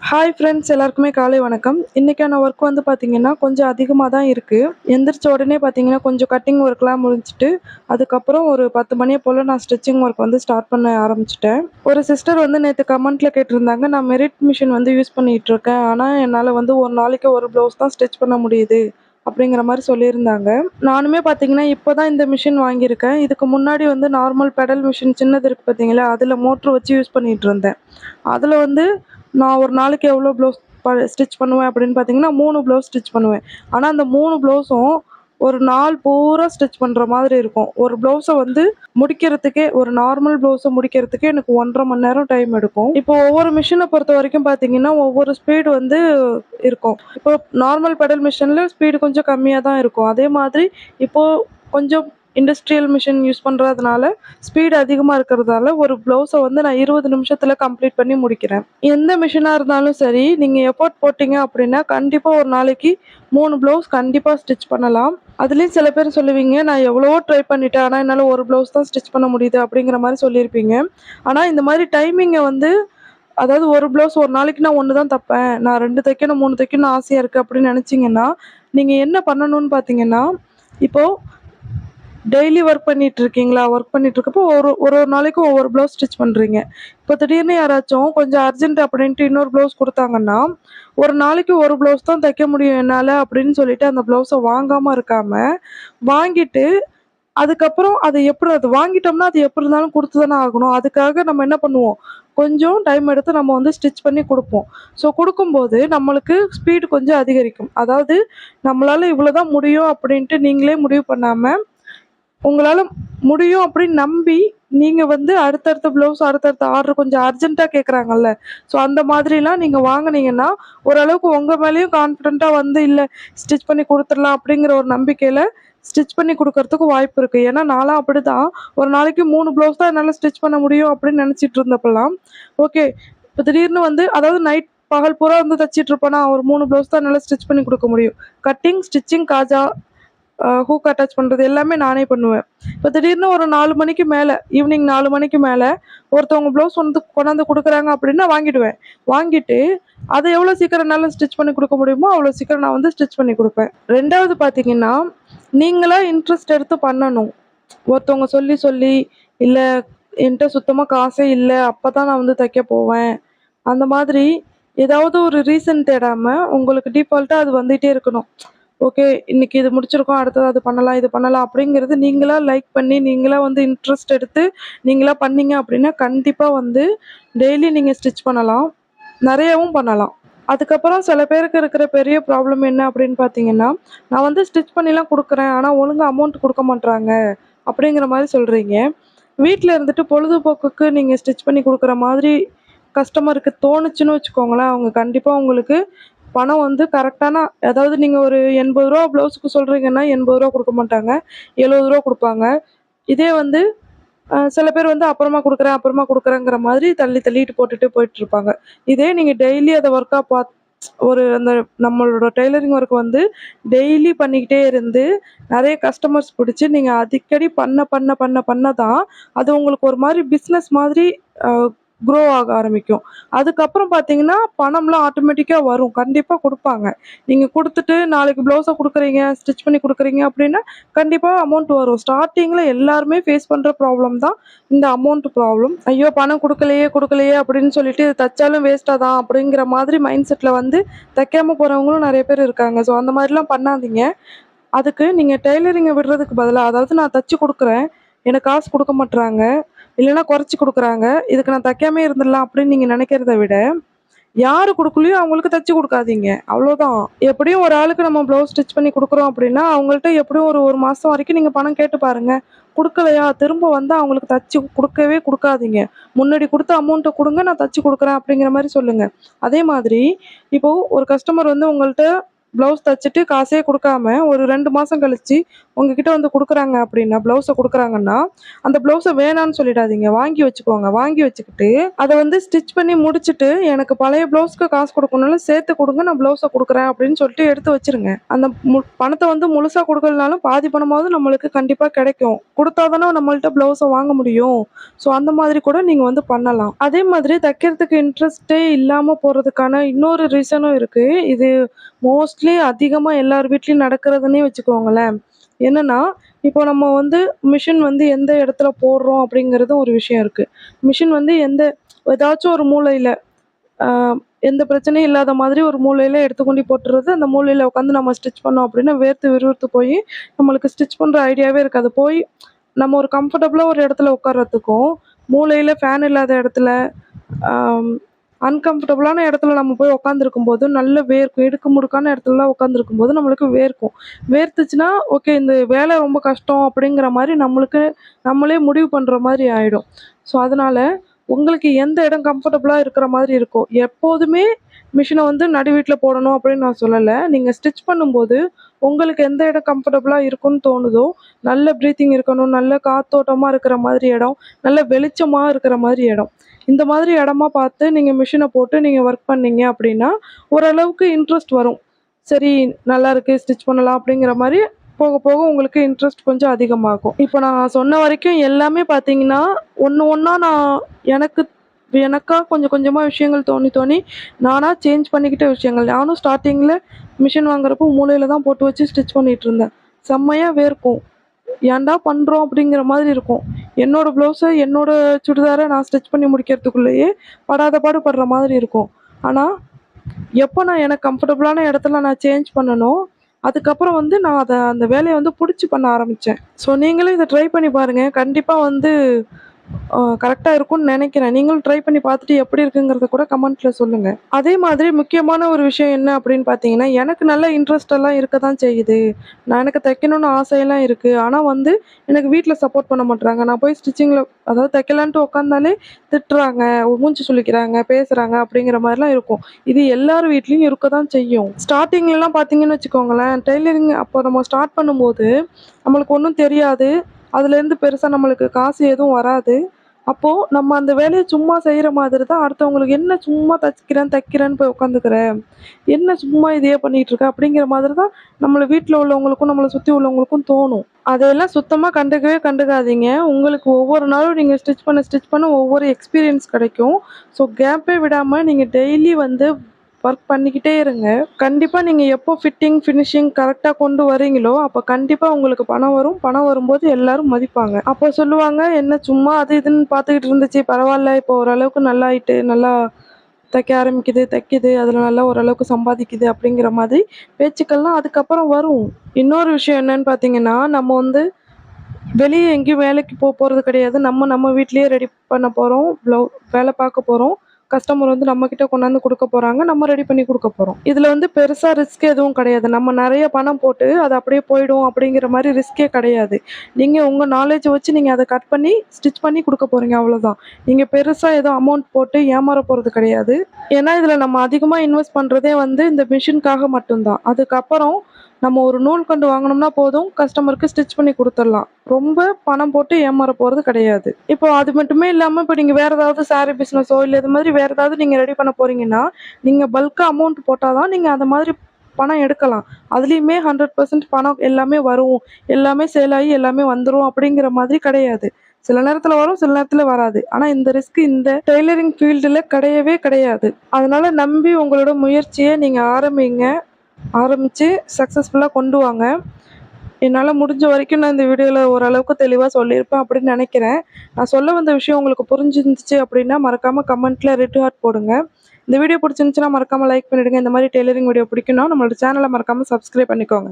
Hi friends, எல்லாருக்குமே காலை வணக்கம். இன்னைக்கான ஒர்க் வந்து பார்த்தீங்கன்னா, கொஞ்சம் அதிகமா தான் இருக்கு. எந்திரிச்ச உடனே பார்த்தீங்கன்னா, கொஞ்சம் கட்டிங் ஒர்க்லாம் முடிச்சுட்டு, அதுக்கப்புறம் ஒரு 10 மணிய போல நான் ஸ்டிச்சிங் ஒர்க் வந்து ஸ்டார்ட் பண்ண ஆரம்பிச்சுட்டேன். ஒரு சிஸ்டர் வந்து நேத்து கமெண்ட்ல கேட்டிருந்தாங்க, "நான் மெரிட் மிஷின் வந்து யூஸ் பண்ணிட்டுருக்கேன். ஆனா, என்னால வந்து ஒரு நாளைக்கு ஒரு ப்ளவுஸ் தான் ஸ்டிச் பண்ண முடியுது." அப்படிங்கிற மாரி சொல்லியிருந்தாங்க. நானுமே பார்த்தீங்கன்னா, இப்போ தான் இந்த மிஷின் வாங்கியிருக்கேன். இதுக்கு முன்னாடி வந்து நார்மல் பெடல் மிஷின் சின்னது இருக்கு பார்த்தீங்களா, அதில மோட்ரு வச்சு யூஸ் பண்ணிட்டுருந்தேன். அதில வந்து நான் ஒரு நாளைக்கு எவ்வளோ ப்ளவுஸ் ஸ்டிச் பண்ணுவேன் அப்படின்னு பார்த்தீங்கன்னா, 3 ப்ளவுஸ் ஸ்டிச் பண்ணுவேன். ஆனா, அந்த 3 ப்ளவுஸும் ஒரு நாள் பூரா ஸ்டிச் பண்ற மாதிரி இருக்கும். ஒரு ப்ளவுஸ வந்து முடிக்கிறதுக்கே ஒரு நார்மல் ப்ளவுஸ முடிக்கிறதுக்கே எனக்கு 1 1/2 மணி நேரம் டைம் எடுக்கும். இப்போ ஒவ்வொரு மிஷின பொறுத்தவரைக்கும் பார்த்தீங்கன்னா, ஒவ்வொரு ஸ்பீடு வந்து இருக்கும். இப்போ நார்மல் பெடல் மிஷின்ல ஸ்பீடு கொஞ்சம் கம்மியா தான் இருக்கும். அதே மாதிரி இப்போ கொஞ்சம் இண்டஸ்ட்ரியல் மிஷின் யூஸ் பண்றதுனால ஸ்பீடு அதிகமா இருக்கிறதால ஒரு ப்ளவுஸ வந்து நான் 20 நிமிஷத்துல கம்ப்ளீட் பண்ணி முடிக்கிறேன். எந்த மிஷினா இருந்தாலும் சரி, நீங்க எஃபோர்ட் போட்டீங்க அப்படின்னா, கண்டிப்பா ஒரு நாளைக்கு 3 ப்ளவுஸ் கண்டிப்பா ஸ்டிச் பண்ணலாம். அதுலயும் சில பேர் சொல்லுவீங்க, "நான் எவ்வளவோ ட்ரை பண்ணிட்டேன். ஆனா என்னால ஒரு ப்ளவுஸ் தான் ஸ்டிச் பண்ண முடியுது." அப்படிங்கிற மாரி சொல்லியிருப்பீங்க. ஆனா இந்த மாரி டைமிங்க வந்து அதாவது ஒரு ப்ளவுஸ் ஒரு நாளைக்கு நான் 1 தான் தப்பேன். நான் 2 தைக்கணும், 3 தைக்கணும்னு ஆசையா இருக்கு அப்படின்னு நெனச்சீங்கன்னா, நீங்க என்ன பண்ணணும்னு பார்த்தீங்கன்னா, இப்போ டெய்லி ஒர்க் பண்ணிட்டு இருக்கீங்களா? ஒர்க் பண்ணிட்டு இருக்கப்போ ஒரு ஒரு ஒரு நாளைக்கு ஒவ்வொரு ப்ளவுஸ் ஸ்டிச் பண்றீங்க. இப்போ திடீர்னு யாராச்சும் கொஞ்சம் அர்ஜென்ட் அப்படின்ட்டு இன்னொரு ப்ளவுஸ் குடுத்தாங்கன்னா, ஒரு நாளைக்கு ஒரு ப்ளவுஸ் தான் தைக்க முடியும் என்னால அப்படின்னு சொல்லிட்டு அந்த ப்ளவுஸ வாங்காம இருக்காம, வாங்கிட்டு அதுக்கப்புறம் அது வாங்கிட்டோம்னா, அது எப்படி இருந்தாலும் குடுத்து தானே ஆகணும். அதுக்காக நம்ம என்ன பண்ணுவோம், கொஞ்சம் டைம் எடுத்து நம்ம வந்து ஸ்டிச் பண்ணி குடுப்போம். ஸோ குடுக்கும்போது நம்மளுக்கு ஸ்பீடு கொஞ்சம் அதிகரிக்கும். அதாவது நம்மளால இவ்வளோ தான் முடியும் அப்படின்ட்டு நீங்களே முடிவு பண்ணாம, உங்களால முடியும் அப்படின்னு நம்பி, நீங்க வந்து அடுத்தடுத்த ப்ளவுஸ், அடுத்தடுத்த ஆர்டர் கொஞ்சம் அர்ஜென்ட்டா கேட்குறாங்கல்ல, ஸோ அந்த மாதிரிலாம் நீங்க வாங்குனீங்கன்னா, ஓரளவுக்கு உங்க மேலயும் கான்ஃபிடென்ட்டா வந்து, இல்ல ஸ்டிச் பண்ணி குடுத்துடலாம் அப்படிங்கிற ஒரு நம்பிக்கையில ஸ்டிச் பண்ணி குடுக்கறதுக்கு வாய்ப்பு இருக்கு. ஏன்னா நான்லாம் அப்படிதான். ஒரு நாளைக்கு 3 ப்ளவுஸ் தான் என்னால ஸ்டிச் பண்ண முடியும் அப்படின்னு நெனச்சிட்டு இருந்தப்பலாம், ஓகே இப்ப திடீர்னு வந்து அதாவது பகல் பூரா வந்து தச்சிட்டு இருப்பேனா, ஒரு 3 ப்ளவுஸ் தான் என்னால ஸ்டிச் பண்ணி குடுக்க முடியும். கட்டிங், ஸ்டிச்சிங், காஜா ஹூக் அட்டாச் பண்றது எல்லாமே நானே பண்ணுவேன். இப்போ திடீர்னு ஒரு 4 மணிக்கு மேல, ஈவினிங் 4 மணிக்கு மேல ஒருத்தவங்க ப்ளவுஸ் வந்து கொண்டாந்து குடுக்குறாங்க அப்படின்னா வாங்கிடுவேன். வாங்கிட்டு அத எவ்வளோ சீக்கிரம் என்னால ஸ்டிச் பண்ணி குடுக்க முடியுமோ, அவ்வளோ சீக்கிரம் நான் வந்து ஸ்டிச் பண்ணி குடுப்பேன். 2வது பார்த்தீங்கன்னா, நீங்களா இன்ட்ரெஸ்ட் எடுத்து பண்ணணும். ஒருத்தவங்க சொல்லி சொல்லி, இல்ல என்ட்ட சுத்தமா காசே இல்ல, அப்பதான் நான் வந்து தைக்க போவேன். அந்த மாதிரி ஏதாவது ஒரு ரீசன் தேடாம, உங்களுக்கு டிஃபால்ட்டா அது வந்துட்டே இருக்கணும். ஓகே. இன்னைக்கு இது முடிச்சிருக்கோம். அடுத்தது அது பண்ணலாம், இது பண்ணலாம் அப்படிங்கிறது நீங்களா லைக் பண்ணி, நீங்களா வந்து இன்ட்ரெஸ்ட் எடுத்து, நீங்களா பண்ணீங்க அப்படின்னா, கண்டிப்பா வந்து டெய்லி நீங்க ஸ்டிச் பண்ணலாம். நெறையாவும் பண்ணலாம். அதுக்கப்புறம் சில பேருக்கு இருக்கிற பெரிய ப்ராப்ளம் என்ன அப்படின்னு பார்த்தீங்கன்னா, நான் வந்து ஸ்டிச் பண்ணிலாம் குடுக்குறேன். ஆனா ஒழுங்கா அமௌண்ட் குடுக்க மாட்றாங்க. அப்படிங்கிற மாரி சொல்றீங்க. வீட்ல இருந்துட்டு பொழுதுபோக்குக்கு நீங்க ஸ்டிச் பண்ணி குடுக்குற மாதிரி கஸ்டமருக்கு தோணுச்சுன்னு வச்சுக்கோங்களேன், அவங்க கண்டிப்பா உங்களுக்கு பணம் வந்து கரெக்டான அதாவது நீங்க ஒரு ரூ. 80 ப்ளவுஸுக்கு சொல்றீங்கன்னா, ரூ. 80 குடுக்க மாட்டாங்க. ரூ. 70 குடுப்பாங்க. இதே வந்து சில பேர் வந்து அப்புறமா குடுக்குறேங்கிற மாதிரி தள்ளி தள்ளிட்டு போட்டுட்டு போயிட்டுருப்பாங்க. இதே நீங்க டெய்லி அத ஒர்க்கா ஒரு அந்த நம்மளோட டெய்லரிங் ஒர்க் வந்து டெய்லி பண்ணிக்கிட்டே இருந்து, நெறைய கஸ்டமர்ஸ் புடிச்சு நீங்க அடிக்கடி பண்ண தான், அது உங்களுக்கு ஒரு மாரி பிசினஸ் மாதிரி அ குரோ ஆக ஆரம்பிக்கும். அதுக்கப்புறம் பார்த்தீங்கன்னா, பணம்லாம் ஆட்டோமேட்டிக்கா வரும். கண்டிப்பா குடுப்பாங்க. நீங்க குடுத்துட்டு நாளைக்கு ப்ளவுஸ குடுக்குறீங்க, ஸ்டிச் பண்ணி குடுக்குறீங்க அப்டின்னா, கண்டிப்பா அமௌண்ட் வரும். ஸ்டார்ட்டிங்ல எல்லாருமே ஃபேஸ் பண்ற ப்ராப்ளம் தான் இந்த அமௌண்ட் ப்ராப்ளம். ஐயோ! பணம் குடுக்கலையே அப்படின்னு சொல்லிட்டு இது தச்சாலும் வேஸ்ட்டா தான் அப்படிங்கிற மாதிரி மைண்ட் செட்ல வந்து தைக்காம போறவங்களும் நெறைய பேர் இருக்காங்க. ஸோ அந்த மாரிலாம் பண்ணாதீங்க. அதுக்கு நீங்க டெய்லரிங்க விடுறதுக்கு பதிலா, அதாவது நான் தச்சு குடுக்குறேன். எனக்கு காசு குடுக்க மாட்றாங்க. இல்லன்னா குறைச்சு குடுக்குறாங்க. இதுக்கு நான் தைக்காமயே இருந்துடலாம் அப்படின்னு நீங்க நெனைக்கிறத விட, யாரு குடுக்கலையோ அவங்களுக்கு தச்சு குடுக்காதீங்க. அவ்வளோதான். எப்படியும் ஒரு ஆளுக்கு நம்ம ப்ளவுஸ் ஸ்டிச் பண்ணி குடுக்குறோம் அப்படின்னா, அவங்கள்ட்ட எப்படியும் ஒரு 1 மாசம் வரைக்கும் நீங்க பணம் கேட்டு பாருங்க. குடுக்கலையா, திரும்ப வந்து அவங்களுக்கு தச்சு குடுக்கவே குடுக்காதீங்க. முன்னாடி குடுத்த அமௌண்ட்ட குடுங்க, நான் தச்சு குடுக்குறேன் அப்படிங்கிற மாரி சொல்லுங்க. அதே மாதிரி இப்போ ஒரு கஸ்டமர் வந்து உங்கள்ட்ட ப்ளவுஸ் தச்சுட்டு காசே குடுக்காம ஒரு 2 மாசம் கழிச்சு உங்ககிட்ட வந்து குடுக்குறாங்க அப்படின்னா, ப்ளவுஸ குடுக்குறாங்கன்னா, அந்த ப்ளவுஸ வேணான்னு சொல்லிடாதீங்க. வாங்கி வச்சுக்கோங்க. வாங்கி வச்சுக்கிட்டு, அத வந்து ஸ்டிச் பண்ணி முடிச்சுட்டு, எனக்கு பழைய ப்ளவுஸ்க்கு காசு குடுக்கணும்ல சேர்த்து குடுங்க. நான் ப்ளவுஸ குடுக்குறேன் அப்படின்னு சொல்லிட்டு எடுத்து வச்சுருங்க. அந்த பணத்த வந்து முழுசா குடுக்கலனாலும் பாதி பணமாவது நம்மளுக்கு கண்டிப்பா கிடைக்கும். குடுத்தா தானே நம்மள்ட்ட ப்ளவுஸ வாங்க முடியும். ஸோ அந்த மாதிரி கூட நீங்க வந்து பண்ணலாம். அதே மாதிரி தைக்கிறதுக்கு இன்ட்ரெஸ்ட்டே இல்லாம போறதுக்கான இன்னொரு ரீசனும் இருக்கு. இது மோஸ்ட்லி அதிகமா எல்லார் வீட்லயும் நடக்கிறதுன்னே வச்சுக்கோங்களேன். என்னன்னா, இப்போ நம்ம வந்து மிஷின் வந்து எந்த இடத்துல போடுறோம் அப்படிங்கிறது ஒரு விஷயம் இருக்கு. மிஷின் வந்து ஏதாச்சும் ஒரு மூலையில அ எந்த பிரச்சனையும் இல்லாத மாதிரி ஒரு மூலையில எடுத்து கொண்டு போட்டுறது. அந்த மூலையில உட்காந்து நம்ம ஸ்டிச் பண்ணோம் அப்படின்னா, வேர்த்து விறுவிறுத்து போயி நம்மளுக்கு ஸ்டிச் பண்ற ஐடியாவே இருக்காது. நம்ம ஒரு கம்ஃபர்டபுளா ஒரு இடத்துல உட்கார்றதுக்கும், மூலையில ஃபேன் இல்லாத இடத்துல, அம் அன்கம்ஃபர்டபுளான இடத்துல நம்ம போய் உட்காந்துருக்கும்போது, நல்ல வேர்க்கும். இடுக்கு முடுக்கான இடத்துலலாம் உட்காந்துருக்கும்போது நம்மளுக்கு வேர்க்கும். வேர்த்துச்சுன்னா, ஓகே இந்த வேலை ரொம்ப கஷ்டம் அப்படிங்கிற மாரி நம்மளே முடிவு பண்ற மாரி ஆயிடும். ஸோ, அதனால உங்களுக்கு எந்த இடம் கம்ஃபர்டபுளா இருக்கிற மாதிரி இருக்கோ, எப்போதுமே மிஷின வந்து நடு வீட்ல போடணும் அப்படின்னு நான் சொல்லல. நீங்க ஸ்டிச் பண்ணும்போது, உங்களுக்கு எந்த இடம் கம்ஃபர்டபுளா இருக்குன்னு தோணுதோ, நல்ல ப்ரீத்திங் இருக்கணும், நல்ல காத்தோட்டமா இருக்கிற மாதிரி இடம், நல்ல வெளிச்சமா இருக்கிற மாதிரி இடம். இந்த மாதிரி இடமா பார்த்து நீங்க மிஷின போட்டு நீங்க ஒர்க் பண்ணீங்க அப்படின்னா, ஓரளவுக்கு இன்ட்ரெஸ்ட் வரும். சரி நல்லாயிருக்கு ஸ்டிச் பண்ணலாம் அப்படிங்கிற மாரி போக போக உங்களுக்கு இன்ட்ரெஸ்ட் கொஞ்சம் அதிகமாகும். இப்போ நான் சொன்ன வரைக்கும் எல்லாமே பார்த்தீங்கன்னா, ஒண்ணு ஒண்ணா நான் எனக்கு எனக்கா கொஞ்சம் கொஞ்சமா விஷயங்கள் தோணி தோணி நானா சேஞ்ச் பண்ணிக்கிட்ட விஷயங்கள். நானும் ஸ்டார்ட்டிங்கில மிஷின் வாங்குறப்போ மூலையில தான் போட்டு வச்சு ஸ்டிச் பண்ணிட்டுருந்தேன். செம்மையா வேர்க்கும். ஏன்டா பண்றோம்? அப்படிங்கிற மாதிரி இருக்கும். என்னோட ப்ளவுஸ, என்னோட சுடிதார நான் ஸ்டிச் பண்ணி முடிக்கிறதுக்குள்ளேயே படாத பாடு படுற மாதிரி இருக்கும். ஆனா, எப்போ நான் எனக்கு கம்ஃபர்டபுளான இடத்துல நான் சேஞ்ச் பண்ணனோ, அதுக்கப்புறம் வந்து நான் அந்த வேலைய வந்து புடிச்சு பண்ண ஆரம்பிச்சேன். ஸோ நீங்களும் இத ட்ரை பண்ணி பாருங்க. கண்டிப்பா வந்து கரெக்ட்டா இருக்கும்னு நெனைக்கிறேன். நீங்களும் ட்ரை பண்ணி பார்த்துட்டு எப்படி இருக்குங்கிறத கூட கமெண்ட்ல சொல்லுங்க. அதே மாதிரி முக்கியமான ஒரு விஷயம் என்ன அப்படின்னு பார்த்தீங்கன்னா, எனக்கு நல்ல இன்ட்ரெஸ்ட் எல்லாம் இருக்க தான் செய்யுது. எனக்கு தைக்கணும்னு ஆசையெல்லாம் இருக்கு. ஆனா வந்து எனக்கு வீட்ல சப்போர்ட் பண்ண மாட்றாங்க. நான் போய் அதாவது தைக்கலான்ட்டு உட்காந்தாலே திட்டுறாங்க, மூஞ்சி சுளிக்கிறாங்க, பேசுறாங்க அப்படிங்கிற மாரிலாம் இருக்கும். இது எல்லார் வீட்லயும் இருக்க தான் செய்யும். ஸ்டார்ட்டிங்லலாம் பார்த்தீங்கன்னு வச்சுக்கோங்களேன், டெய்லரிங் அப்போ நம்ம ஸ்டார்ட் பண்ணும்போது நம்மளுக்கு ஒண்ணும் தெரியாது. அதுலேருந்து பெருசா நம்மளுக்கு காசு எதுவும் வராது. அப்போ நம்ம அந்த வேலைய சும்மா செய்ற மாதிரி தான் அடுத்தவங்களுக்கு என்ன சும்மா தைக்கிறேன்னு போய் உட்காந்துக்கிற. என்ன சும்மா இதையே பண்ணிட்டு இருக்க அப்படிங்கிற மாதிரி தான் வீட்ல உள்ளவங்களுக்கும், நம்மள சுத்தி உள்ளவங்களுக்கும் தோணும். அதெல்லாம் சுத்தமா கண்டுக்கவே கண்டுக்காதீங்க. உங்களுக்கு ஒவ்வொரு நாளும் நீங்க ஸ்டிச் பண்ண ஒவ்வொரு எக்ஸ்பீரியன்ஸ் கிடைக்கும். ஸோ கேப்பே விடாம நீங்க டெய்லி வந்து ஒர்க் பண்ணிக்கிட்டே இருங்க. கண்டிப்பா நீங்க எப்போ ஃபினிஷிங் கரெக்ட்டா கொண்டு வரீங்களோ, அப்ப கண்டிப்பா உங்களுக்கு பணம் வரும். பணம் வரும்போது எல்லாரும் மதிப்பாங்க. அப்போ சொல்லுவாங்க, "என்ன சும்மா அது இதுன்னு பார்த்துக்கிட்டு இருந்துச்சு. பரவால்ல இப்போ ஓரளவுக்கு நல்லாயிட்டு. நல்லா தைக்க ஆரம்பிக்குது, தைக்குது. அதுல நல்லா ஓரளவுக்கு சம்பாதிக்குது." அப்படிங்கிற மாதிரி பேச்சுக்கள்லாம் அதுக்கப்புறம் வரும். இன்னொரு விஷயம் என்னன்னு பார்த்தீங்கன்னா, நம்ம வந்து வெளிய எங்கேயும் வேலைக்கு போறது கிடையாது. நம்ம வீட்லயே ரெடி பண்ண போறோம். வேலை பார்க்க போறோம். கஸ்டமர் வந்து நம்மகிட்ட கொண்டாந்து குடுக்க போறாங்க. நம்ம ரெடி பண்ணி குடுக்க போறோம். இதுல வந்து பெருசா ரிஸ்க் எதுவும் கிடையாது. நம்ம நெறைய பணம் போட்டு அது அப்படியே போயிடும் அப்படிங்கிற மாரி ரிஸ்கே கிடையாது. நீங்க உங்க நாலேட்ஜ வச்சு நீங்க அத கட் பண்ணி, ஸ்டிச் பண்ணி குடுக்க போறீங்க அவ்வளோதான். நீங்க பெருசா எதுவும் அமௌண்ட் போட்டு ஏமாற போறது கிடையாது. ஏன்னா, இதுல நம்ம அதிகமா இன்வெஸ்ட் பண்றதே வந்து இந்த மிஷின்க்காக மட்டும் தான். அதுக்கப்புறம் நம்ம ஒரு நூல் கண்டு வாங்குனோம்னா போதும், கஸ்டமருக்கு ஸ்டிச் பண்ணி குடுத்துரலாம். ரொம்ப பணம் போட்டு ஏமாற போறது கிடையாது. இப்போ அது மட்டுமே இல்லாம, இப்போ நீங்க வேற ஏதாவது சாரி பிசினஸோ, இல்ல இது மாதிரி வேற ஏதாவது நீங்க ரெடி பண்ண போறீங்கன்னா, நீங்க பல்க்கா அமௌண்ட் போட்டா தான் நீங்க அந்த மாதிரி பணம் எடுக்கலாம். அதுலயுமே 100% பணம் எல்லாமே வரும். எல்லாமே சேல் ஆயி எல்லாமே வந்துரும் அப்படிங்கிற மாதிரி கிடையாது. சில நேரத்துல வரும், சில நேரத்துல வராது. ஆனா இந்த ரிஸ்க் இந்த டெய்லரிங் ஃபீல்டுல கிடையவே கிடையாது. அதனால நம்பி உங்களோட முயற்சிய நீங்க ஆரம்பிங்க. ஆரம்பிச்சு சக்ஸஸ்ஃபுல்லா கொண்டு வாங்க. என்னால முடிஞ்ச வரைக்கும் நான் இந்த வீடியோல ஓரளவுக்கு தெளிவா சொல்லியிருப்பேன் அப்படின்னு நெனைக்கிறேன். நான் சொல்ல வந்த விஷயம் உங்களுக்கு புரிஞ்சிருந்துச்சு அப்படின்னா, மறக்காம கமெண்ட்ல ரெட் ஹார்ட் போடுங்க. இந்த வீடியோ புடிச்சிருந்துச்சுன்னா மறக்காம லைக் பண்ணிடுங்க. இந்த மாரி டெய்லரிங் வீடியோ பிடிக்கும்னா நம்மளோட சேனல மறக்காம சப்ஸ்கிரைப் பண்ணிக்கோங்க.